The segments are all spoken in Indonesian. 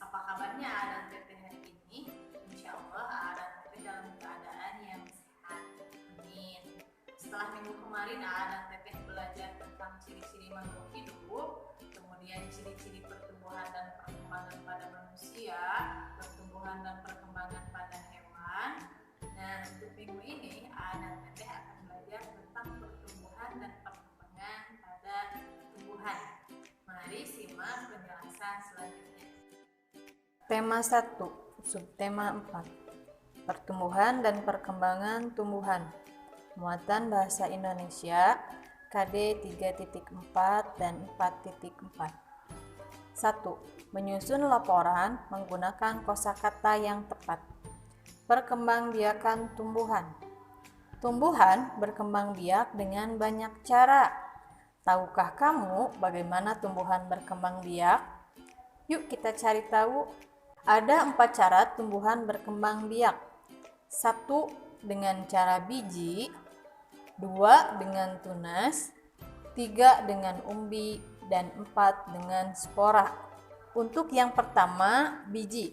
Apa kabarnya A dan PP hari ini? Insya Allah A dan PP dalam keadaan yang sehat. Amin. Setelah minggu kemarin A dan PP belajar tentang ciri-ciri makhluk hidup, kemudian ciri-ciri pertumbuhan dan perkembangan pada manusia, pertumbuhan dan perkembangan pada hewan. Nah, untuk minggu ini A dan PP akan belajar tentang pertumbuhan dan perkembangan pada tumbuhan. Mari simak penjelasan selanjutnya. Tema 1, subtema 4. Pertumbuhan dan perkembangan tumbuhan. Muatan Bahasa Indonesia KD 3.4 dan 4.4. 1. Menyusun laporan menggunakan kosakata yang tepat. Perkembangbiakan tumbuhan. Tumbuhan berkembang biak dengan banyak cara. Tahukah kamu bagaimana tumbuhan berkembang biak? Yuk kita cari tahu. Ada 4 cara tumbuhan berkembang biak. 1. Dengan cara biji, 2. dengan tunas, 3. dengan umbi, dan 4. dengan spora. Untuk yang pertama, biji.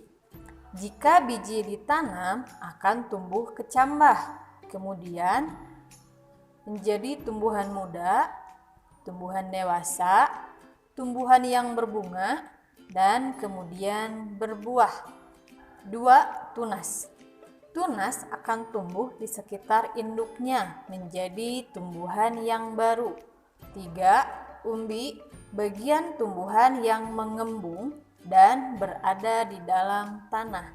Jika biji ditanam, akan tumbuh kecambah, kemudian menjadi tumbuhan muda, tumbuhan dewasa, tumbuhan yang berbunga, dan kemudian berbuah. 2. Tunas. Tunas akan tumbuh di sekitar induknya menjadi tumbuhan yang baru. 3. Umbi, bagian tumbuhan yang mengembung dan berada di dalam tanah.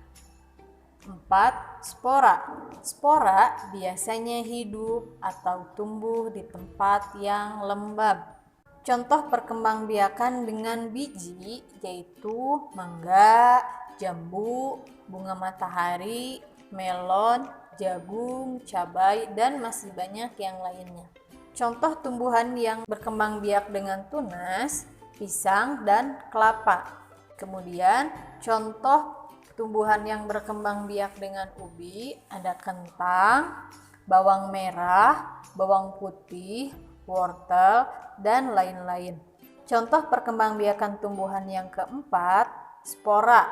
4. Spora. Spora biasanya hidup atau tumbuh di tempat yang lembab. Contoh perkembangbiakan dengan biji yaitu mangga, jambu, bunga matahari, melon, jagung, cabai, dan masih banyak yang lainnya. Contoh tumbuhan yang berkembang biak dengan tunas, pisang, dan kelapa. Kemudian contoh tumbuhan yang berkembang biak dengan ubi ada kentang, bawang merah, bawang putih, wortel, dan lain-lain. Contoh perkembangbiakan tumbuhan yang keempat, spora,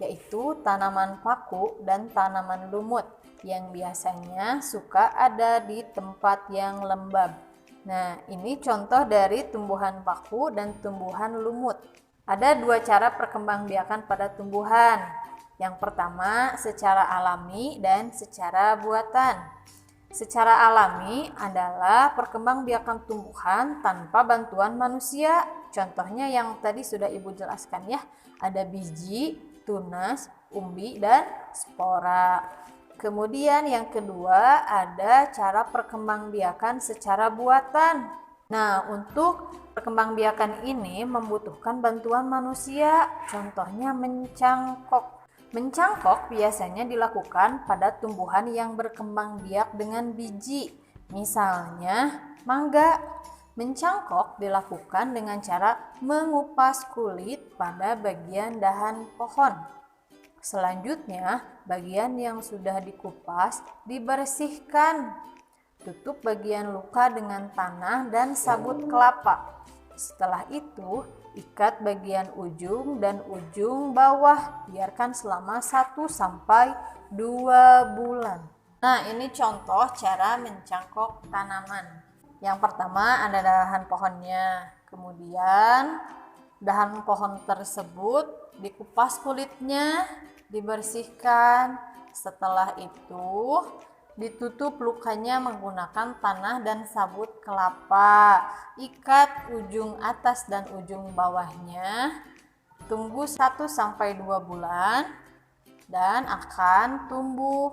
yaitu tanaman paku dan tanaman lumut yang biasanya suka ada di tempat yang lembab. Nah, ini contoh dari tumbuhan paku dan tumbuhan lumut. Ada 2 cara perkembangbiakan pada tumbuhan. Yang pertama, secara alami dan secara buatan. Secara alami adalah perkembangbiakan tumbuhan tanpa bantuan manusia. Contohnya yang tadi sudah Ibu jelaskan ya. Ada biji, tunas, umbi, dan spora. Kemudian yang kedua ada cara perkembangbiakan secara buatan. Nah, untuk perkembangbiakan ini membutuhkan bantuan manusia. Contohnya mencangkok. Mencangkok biasanya dilakukan pada tumbuhan yang berkembang biak dengan biji. Misalnya, mangga. Mencangkok dilakukan dengan cara mengupas kulit pada bagian dahan pohon. Selanjutnya, bagian yang sudah dikupas dibersihkan. Tutup bagian luka dengan tanah dan sabut kelapa. Setelah itu, ikat bagian ujung dan ujung bawah, biarkan selama 1-2 bulan. Nah, ini contoh cara mencangkok tanaman. Yang pertama ada dahan pohonnya, kemudian dahan pohon tersebut dikupas kulitnya, dibersihkan. Setelah itu ditutup lukanya menggunakan tanah dan sabut kelapa. Ikat ujung atas dan ujung bawahnya. Tunggu 1-2 bulan dan akan tumbuh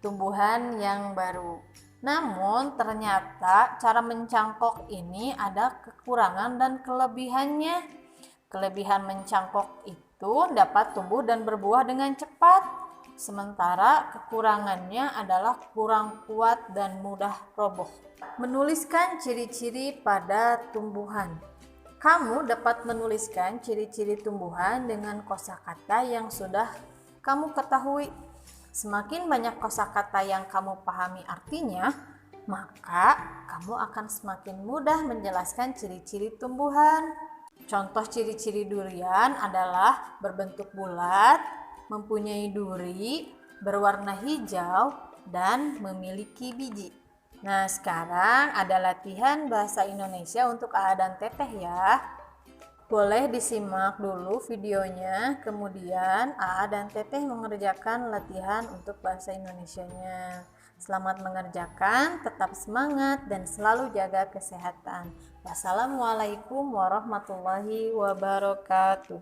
tumbuhan yang baru. Namun ternyata cara mencangkok ini ada kekurangan dan kelebihannya. Kelebihan mencangkok itu dapat tumbuh dan berbuah dengan cepat. Sementara kekurangannya adalah kurang kuat dan mudah roboh. Menuliskan ciri-ciri pada tumbuhan. Kamu dapat menuliskan ciri-ciri tumbuhan dengan kosakata yang sudah kamu ketahui. Semakin banyak kosakata yang kamu pahami artinya, maka kamu akan semakin mudah menjelaskan ciri-ciri tumbuhan. Contoh ciri-ciri durian adalah berbentuk bulat, mempunyai duri, berwarna hijau, dan memiliki biji. Nah, sekarang ada latihan bahasa Indonesia untuk A dan Teteh ya. Boleh disimak dulu videonya, kemudian A dan Teteh mengerjakan latihan untuk bahasa Indonesianya. Selamat mengerjakan, tetap semangat, dan selalu jaga kesehatan. Wassalamualaikum warahmatullahi wabarakatuh.